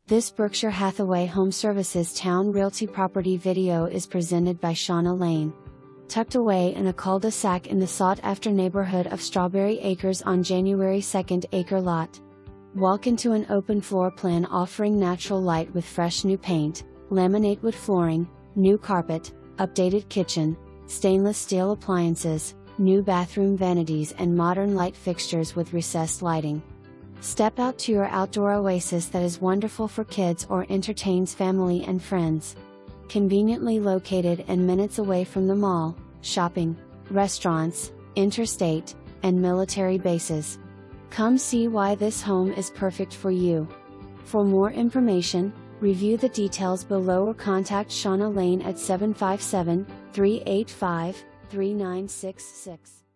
This Berkshire Hathaway HomeServices Towne Realty property video is presented by Shauna Lane. Tucked away in a Cul De Sac in the sought-after neighborhood of Strawberry Acres on January 2nd Acre lot. Walk into an open floor plan offering natural light with fresh new paint, laminate wood flooring, new carpet, updated kitchen, stainless steel appliances, new bathroom vanities and modern light fixtures with recessed lighting. Step out to your outdoor oasis that is wonderful for kids or entertains family and friends. Conveniently located and minutes away from the mall, shopping, restaurants, interstate, and military bases. Come see why this home is perfect for you. For more information, review the details below or contact Shauna Lane at 757-385-3966.